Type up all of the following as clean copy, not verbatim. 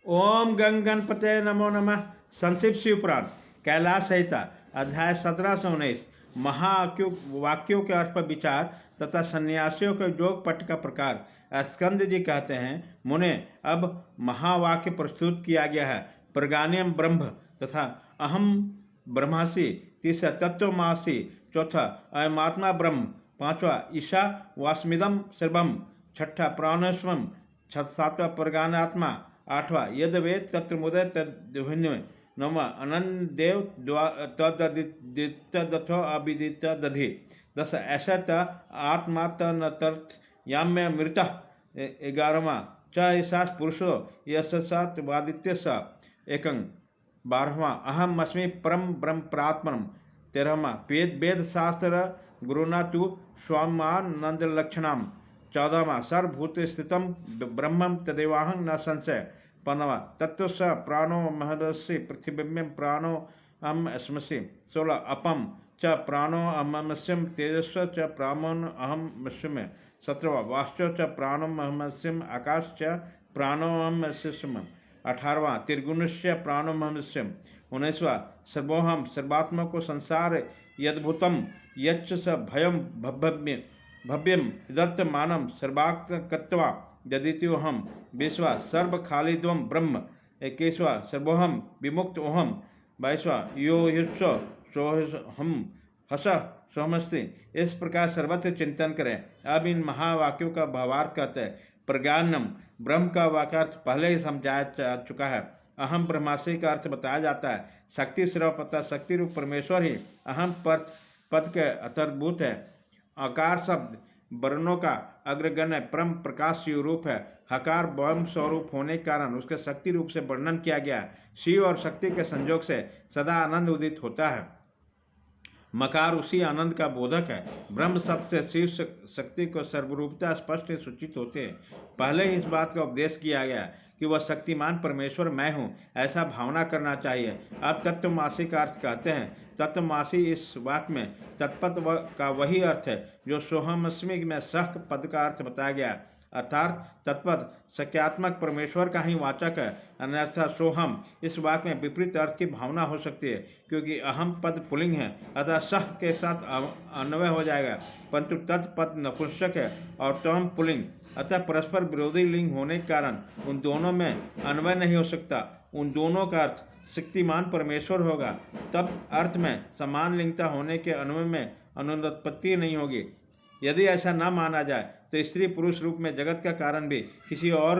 ओम गंग गणपते नमो नमः। संक्षिप्त शिव पुराण कैलाश संहिता अध्याय 1719 वाक्यों के अर्थ पर विचार तथा सन्यासियों के योग पट का प्रकार। स्कंद जी कहते हैं, मुने अब महावाक्य प्रस्तुत किया गया है। प्रगान्यम ब्रह्म तथा अहम ब्रह्मासी, तीसरा तत्वमासी, चौथा अयमात्मा ब्रह्म, पांचवा ईशा वास्मिदम सर्वम, छठा प्राणस्वम, सातवा प्रगानात्मा, आठवां यद वेद तत्र मुदय तद्भिन्न, नौवां अनंत देव तदथो अविदित दधि, दस ऐसा त आत्मा न तर्थ याम्य मृत, 11वां च ऐसा पुरुषो यशसात वादित्य स एकं, 12वां अहम अस्मि परम ब्रह्म प्रात्मनम, 13वां वेद शास्त्र गुरुना तु स्वामानंद लक्षणाम, 14वां सर्वभूत स्थितम ब्रह्मम तदेवाहं न संशय, 15वां तत्व स प्राणो महदस्य पृथ्वीम्यम प्राणो अहम अस्मसि, 16 अपम च प्राणो अहमस्यम तेजस्व च प्राणोन अहम मस्यम, 17वां वाष्चो च प्राणो अहमस्यम आकाश च प्राणो अहमस्यम, 18वां त्रिगुणस्य प्राणो अहमस्यम, 19वां सर्वोहम सर्वात्मको संसार यद्भुतम यच्च स भयम भव्यम यदर्थमानम सर्वात्मकत्वा यदित्योहम, 20वां सर्व खालिद्वम ब्रह्म, 21वां सर्वोहम विमुक्त ओहम, 22वां यो हिस्व सोहम हस सोहमस्ति। इस प्रकार सर्वत्र चिंतन करें। अब इन महावाक्यों का भावार्थ कहते हैं। प्रज्ञानम ब्रह्म का वाक्यार्थ पहले ही समझाया जा चुका है। अहम ब्रह्मास्मि का अर्थ बताया जाता है। शक्ति सर्वपता शक्ति रूप परमेश्वर ही अहम पद के अतर्भूत है। आकार शब्द वर्णों का अग्रगण्य परम प्रकाश शिव रूप है। हकार ब्रह्म स्वरूप होने के कारण उसके शक्ति रूप से वर्णन किया गया। शिव और शक्ति के संयोग से सदा आनंद उदित होता है। मकार उसी आनंद का बोधक है। ब्रह्म शब्द से शिव शक्ति को सर्वरूपता स्पष्ट सूचित होते हैं। पहले ही इस बात का उपदेश किया गया कि वह शक्तिमान परमेश्वर मैं हूँ, ऐसा भावना करना चाहिए। अब तत्वमासी का अर्थ कहते हैं। तत्वमासी इस वाक्य में तत्पद का वही अर्थ है जो सोहमस्मि में सह पद का अर्थ बताया गया, अर्थात तत्पद सत्यात्मक परमेश्वर का ही वाचक है। अन्यथा सोहम इस वाक्य में विपरीत अर्थ की भावना हो सकती है, क्योंकि अहम पद पुल्लिंग है, अतः सह के साथ अन्वय हो जाएगा, परंतु तत्पद नपुंसक है और त्वम पुल्लिंग, अतः परस्पर विरोधी लिंग होने के कारण उन दोनों में अन्वय नहीं हो सकता। उन दोनों का अर्थ शक्तिमान परमेश्वर होगा। तब अर्थ में समान लिंगता होने के अन्वय में अनुत्पत्ति नहीं होगी। यदि ऐसा न माना जाए तो स्त्री पुरुष रूप में जगत का कारण भी किसी और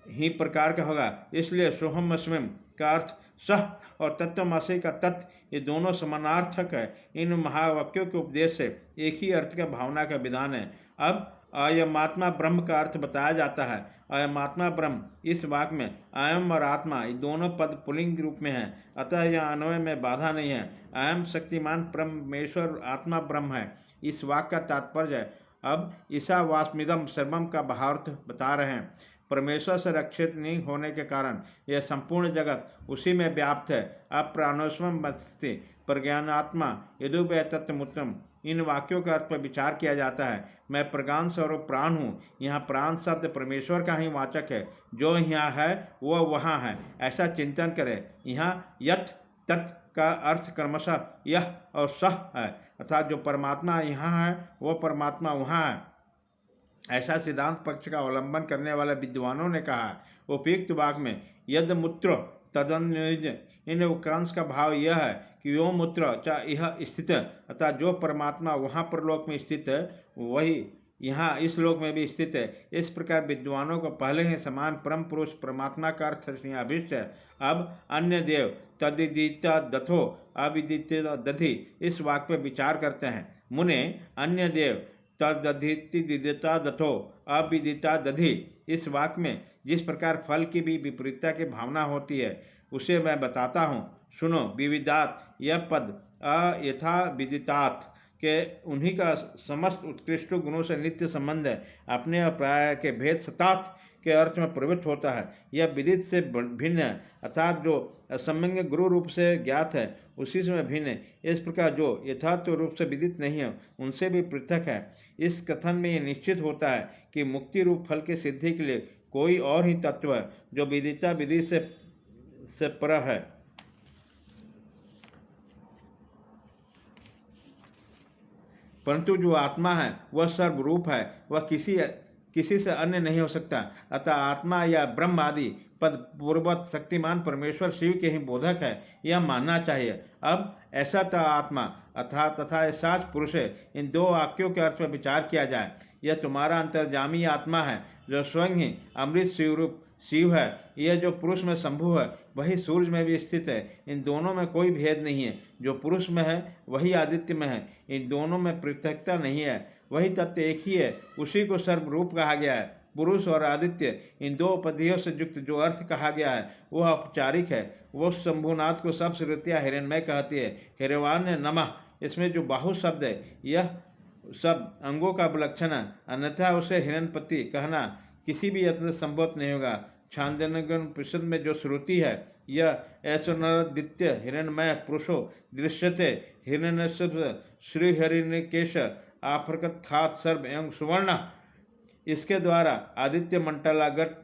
ही प्रकार का होगा। इसलिए सोहमस्मिम का अर्थ सह और तत्वमसि का तत्, ये दोनों समानार्थक है। इन महावाक्यों के उपदेश से एक ही अर्थ का भावना का विधान है। अब अयमात्मा ब्रह्म का अर्थ बताया जाता है। अयमात्मा ब्रह्म इस वाक्य में अयम और आत्मा ये दोनों पद पुल्लिंग रूप में हैं, अतः यह अन्वय में बाधा नहीं है। अयम शक्तिमान परमेश्वर आत्मा ब्रह्म है, इस वाक्य का तात्पर्य है। अब ईशावास्मिदम सर्वम का भावार्थ बता रहे हैं। परमेश्वर से रक्षित नहीं होने के कारण यह संपूर्ण जगत उसी में व्याप्त है। अब प्राणोस्वम मस्ति प्रज्ञानात्मा यदुपय तत्वमुत्तम, इन वाक्यों के अर्थ पर विचार किया जाता है। मैं प्रज्ञान स्वरूप प्राण हूँ। यहाँ प्राण शब्द परमेश्वर का ही वाचक है। जो यहाँ है वह वहाँ है, ऐसा चिंतन करें। यहाँ यत तत् का अर्थ क्रमशः यह और सह है, अर्थात जो परमात्मा यहाँ है वह परमात्मा वहाँ है, ऐसा सिद्धांत पक्ष का अवलंबन करने वाले विद्वानों ने कहा। उपयुक्त वाक्य में यद मूत्र तदन्युज, इन वाक्यांश का भाव यह है कि यो मूत्र च यह स्थित, अर्थात जो परमात्मा वहाँ परलोक में स्थित है वही यहाँ इस लोक में भी स्थित है। इस प्रकार विद्वानों को पहले ही समान परम पुरुष परमात्मा का अर्थ अभिष्ट है। अब अन्य देव तदिदिता दथो अविदित दधि, इस वाक्य पर विचार करते हैं। मुने अन्य देव तदधिता दथो अविदिता दधि, इस वाक्य में जिस प्रकार फल की भी विपरीतता की भावना होती है उसे मैं बताता हूँ, सुनो। विविदात यह पद अयथा विदितात के उन्हीं का समस्त उत्कृष्ट गुणों से नित्य संबंध है। अपने अभिप्राय के भेद सतात् के अर्थ में प्रवृत्त होता है। यह विदित से भिन्न है, अर्थात जो असम्यंग गुरु रूप से ज्ञात है उसी से भिन्न है। इस प्रकार जो यथार्थ रूप से विदित नहीं है उनसे भी पृथक है। इस कथन में यह निश्चित होता है कि मुक्ति रूप फल की सिद्धि के लिए कोई और ही तत्व है जो विदिता विधि से पर है। परंतु जो आत्मा है वह सर्वरूप है, वह किसी से अन्य नहीं हो सकता। अतः आत्मा या ब्रह्म आदि पद पूर्ववत शक्तिमान परमेश्वर शिव के ही बोधक है, यह मानना चाहिए। अब ऐसा आत्मा तथा ऐसा पुरुष है, इन दो वाक्यों के अर्थ पर विचार किया जाए। यह तुम्हारा अंतर्जामी आत्मा है जो स्वयं ही अमृत शिवरूप शिव है। यह जो पुरुष में शंभु है वही सूर्य में भी स्थित है। इन दोनों में कोई भेद नहीं है। जो पुरुष में है वही आदित्य में है। इन दोनों में पृथकता नहीं है। वही तत्व एक ही है, उसी को सर्वरूप कहा गया है। पुरुष और आदित्य इन दो उपाधियों से युक्त जो अर्थ कहा गया है वह औपचारिक है। वो शंभुनाथ को सब श्रुतियाँ हिरण्मय कहती है। हिरवान्य नमः इसमें जो बाहु शब्द है यह सब अंगों का विलक्षण है, अन्यथा उसे हिरण्यपति कहना किसी भी यत्न से संभव नहीं होगा। छांदोग्य परिषद में जो श्रुति है यह ऐश्वर्यादित्य हिरण्यमय पुरुषो दृश्यते हिरण्यस्य श्रीहरिकेश आफरकत खात सर्व एवं सुवर्ण, इसके द्वारा आदित्य मंडलागत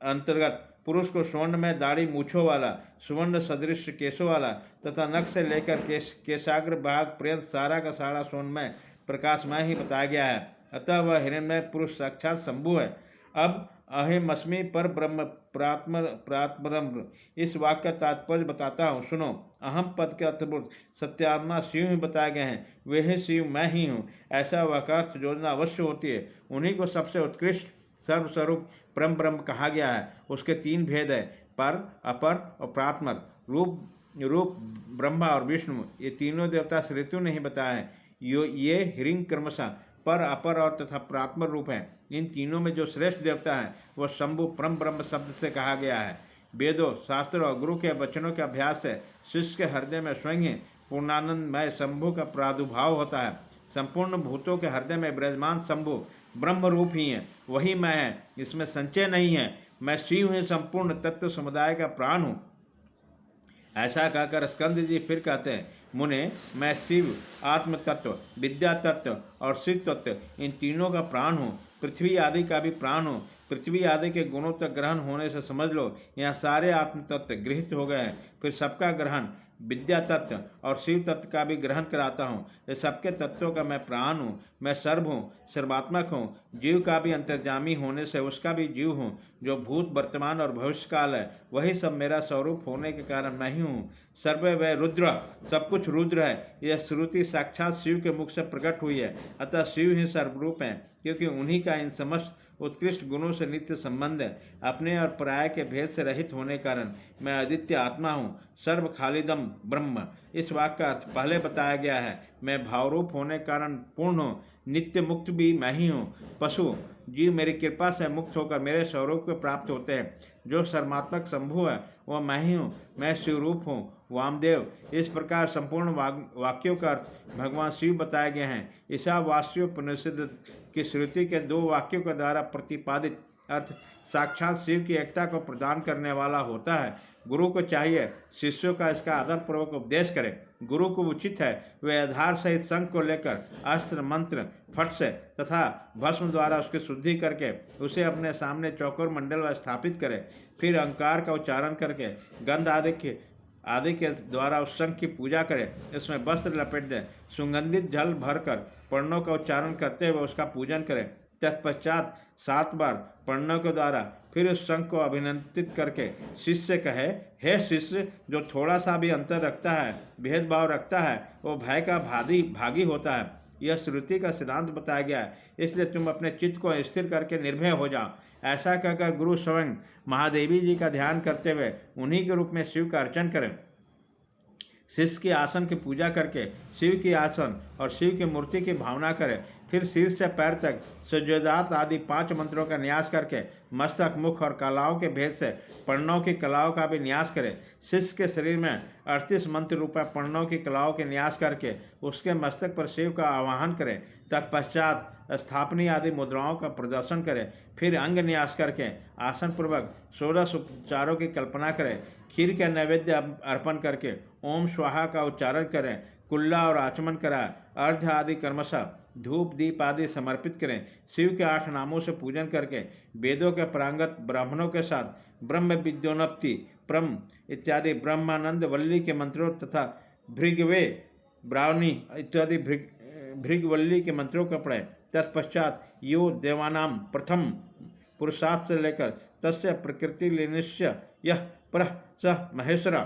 अंतर्गत पुरुष को स्वर्ण में दाढ़ी मूछों वाला, सुवर्ण सदृश केशों वाला तथा नख से लेकर केशाग्र भाग पर्यंत सारा का सारा स्वर्णमय प्रकाशमय ही बताया गया है। अतः वह हिरण्यमय पुरुष साक्षात शंभु है। अब अहेमस्मि पर ब्रह्म प्रात्म इस वाक्य का तात्पर्य बताता हूँ, सुनो। अहम पद के अर्थभूत सत्यात्मा शिव ही बताए गए हैं। वे ही शिव मैं ही हूँ, ऐसा वाक्यार्थ योजना अवश्य होती है। उन्हीं को सबसे उत्कृष्ट सर्वस्वरूप परम ब्रह्म कहा गया है। उसके तीन भेद है, पर, अपर और प्रात्मर। रूप ब्रह्मा और विष्णु ये तीनों देवता ऋतु ने ही बताया है। ये हिरिंग क्रमशः पर, अपर और तथा प्रात्मर रूप है। इन तीनों में जो श्रेष्ठ देवता है वह शंभु परम ब्रह्म शब्द से कहा गया है। वेदों, शास्त्रों और गुरु के वचनों के अभ्यास से शिष्य के हृदय में स्वयं ही पूर्णानंदमय शंभु का प्रादुर्भाव होता है। संपूर्ण भूतों के हृदय में विराजमान शंभु ब्रह्म रूप ही है, वही मैं है, इसमें संचय नहीं है। मैं शिव ही संपूर्ण तत्व समुदाय का प्राण हूँ। ऐसा कहकर स्कंद जी फिर कहते हैं, मुने मैं शिव, आत्म तत्व, विद्या तत्व और शिव तत्व इन तीनों का प्राण हूँ। पृथ्वी आदि का भी प्राण हूँ। पृथ्वी आदि के गुणों तक ग्रहण होने से समझ लो यहाँ सारे आत्म तत्व गृहीत हो गए हैं। फिर सबका ग्रहण विद्या तत्व और शिव तत्व का भी ग्रहण कराता हूँ। ये सबके तत्वों का मैं प्राण हूँ, मैं सर्व हूँ, सर्वात्मक हूँ। जीव का भी अंतर्जामी होने से उसका भी जीव हूँ। जो भूत, वर्तमान और भविष्य काल है वही सब मेरा स्वरूप होने के कारण मैं ही हूँ। सर्वे वै रुद्र, सब कुछ रुद्र है। यह श्रुति साक्षात शिव के मुख से प्रकट हुई है। अतः शिव ही सर्वरूप है, क्योंकि उन्हीं का इन समस्त उत्कृष्ट गुणों से नित्य संबंध है। अपने और पराय के भेद से रहित होने कारण मैं आदित्य आत्मा हूँ, सर्व खालिदम ब्रह्म। इस वाक्य का अर्थ पहले बताया गया है। मैं भावरूप होने कारण पूर्ण हूँ, नित्य मुक्त भी मैं ही हूँ। पशु जीव मेरी कृपा से मुक्त होकर मेरे स्वरूप को प्राप्त होते हैं। जो सर्वात्मक शंभु है वह मैं ही हूँ, मैं शिवरूप हूँ, वामदेव। इस प्रकार संपूर्ण वाक्यों का अर्थ भगवान शिव बताए गए हैं। ईशावास्योपनिषद की श्रुति के दो वाक्यों के द्वारा प्रतिपादित अर्थ साक्षात शिव की एकता को प्रदान करने वाला होता है। गुरु को चाहिए शिष्यों का इसका आदरपूर्वक उपदेश करे। गुरु को उचित है वे आधार सहित शंख को लेकर अस्त्र, मंत्र, फट से तथा भस्म द्वारा उसकी शुद्धि करके उसे अपने सामने चौकोर मंडल में स्थापित करे। फिर अहंकार का उच्चारण करके गंध आदि के द्वारा उस शंख की पूजा करे। इसमें वस्त्र लपेट दे, सुगंधित जल भरकर पर्णों का उच्चारण करते हुए उसका पूजन करे। तत्पश्चात 7 बार पर्णों के द्वारा फिर उस शंख को अभिनंदित करके शिष्य कहे, हे शिष्य, जो थोड़ा सा भी अंतर रखता है, भेदभाव रखता है, वो भय का भागी होता है। यह श्रुति का सिद्धांत बताया गया है, इसलिए तुम अपने चित्त को स्थिर करके निर्भय हो जाओ। ऐसा कहकर गुरु स्वयं महादेवी जी का ध्यान करते हुए उन्हीं के रूप में शिव का अर्चन करें। शिष्य के आसन की पूजा करके शिव की आसन और शिव की मूर्ति की भावना करें। फिर सिर से पैर तक सज्जदात आदि 5 मंत्रों का न्यास करके मस्तक, मुख और कलाओं के भेद से पर्णों की कलाओं का भी न्यास करें। शिष्य के शरीर में 38 मंत्र रूपा पर्णों की कलाओं के न्यास करके उसके मस्तक पर शिव का आवाहन करें। तत्पश्चात स्थापनी आदि मुद्राओं का प्रदर्शन करें। फिर अंग न्यास करके आसन पूर्वक 16 उपचारों की कल्पना करें। खीर के नैवेद्य अर्पण करके ओम स्वाहा का उच्चारण करें। कुल्ला और आचमन कराएं। अर्घ्य आदि कर्मशः धूप दीप आदि समर्पित करें। शिव के 8 नामों से पूजन करके वेदों के प्रांगत ब्राह्मणों के साथ ब्रह्म विद्योन्नप्ति प्रम इत्यादि ब्रह्मानंद वल्ली के मंत्रों तथा भृगवे ब्राह्मणी इत्यादि भृगवल्ली के मंत्रों का पढ़ें। तत्पश्चात यो देवानाम प्रथम पुरुषार्थ से लेकर तस्य प्रकृति निश्चय यह परः स महेश्वर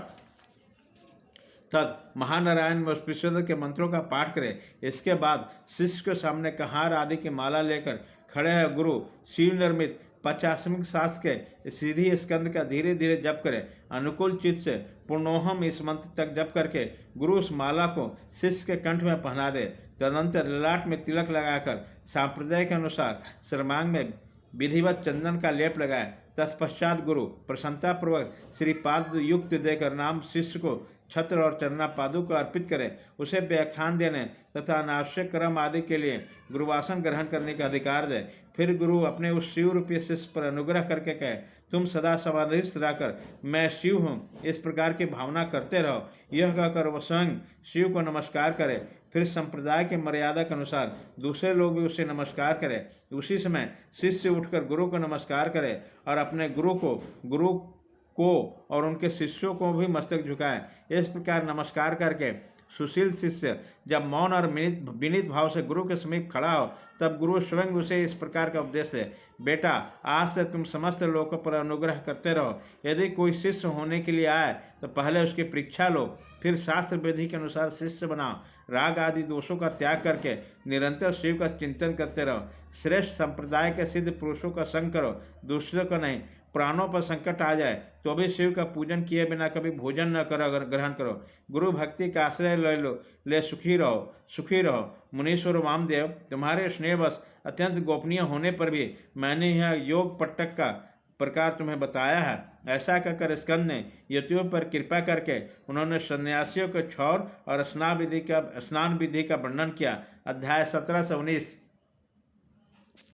तक महानारायण व विष्णु के मंत्रों का पाठ करें। इसके बाद शिष्य के सामने कहार आदि की माला लेकर खड़े हैं गुरु शिव निर्मित 50वें शास्त्र के सीधी स्कंद का धीरे धीरे जप करें। अनुकूल चित्त से पूर्णोहम इस मंत्र तक जप करके गुरु उस माला को शिष्य के कंठ में पहना दे। तदनंतर ललाट में तिलक लगाकर सांप्रदाय के अनुसार सर्वांग में विधिवत चंदन का लेप लगाए। तत्पश्चात गुरु प्रसन्नतापूर्वक श्रीपाद युक्त देकर नाम शिष्य को छत्र और चरना पादु को अर्पित करे। उसे व्याख्यान देने तथा अनावश्यक कर्म आदि के लिए गुरुवासन ग्रहण करने का अधिकार दे। फिर गुरु अपने उस शिव रूपी शिष्य पर अनुग्रह करके कहे, तुम सदा समाधिस्थ रहकर मैं शिव हूँ इस प्रकार की भावना करते रहो। यह कहकर वह स्वयं शिव को नमस्कार करे। फिर संप्रदाय के मर्यादा के अनुसार दूसरे लोग भी उसे नमस्कार करें। उसी समय शिष्य उठकर गुरु को नमस्कार करे और अपने गुरु को और उनके शिष्यों को भी मस्तक झुकाएं। इस प्रकार नमस्कार करके सुशील शिष्य जब मौन और विनीत भाव से गुरु के समीप खड़ा हो तब गुरु स्वयं उसे इस प्रकार का उपदेश दे, बेटा आज से तुम समस्त लोगों पर अनुग्रह करते रहो। यदि कोई शिष्य होने के लिए आए तो पहले उसकी परीक्षा लो, फिर शास्त्र विधि के अनुसार शिष्य बनाओ। राग आदि दोषों का त्याग करके निरंतर शिव का चिंतन करते रहो। श्रेष्ठ संप्रदाय के सिद्ध पुरुषों का संग करो, दूसरों का नहीं। प्राणों पर संकट आ जाए तो भी शिव का पूजन किए बिना कभी भोजन न करो, ग्रहण करो। गुरु भक्ति का आश्रय ले सुखी रहो। मुनीश्वर वामदेव तुम्हारे स्नेहवश अत्यंत गोपनीय होने पर भी मैंने यह योग पट्टक का प्रकार तुम्हें बताया है। ऐसा कहकर स्कंद ने यतियों पर कृपा करके उन्होंने सन्यासियों के छौर और स्नान विधि का वर्णन किया। अध्याय 17 से 19।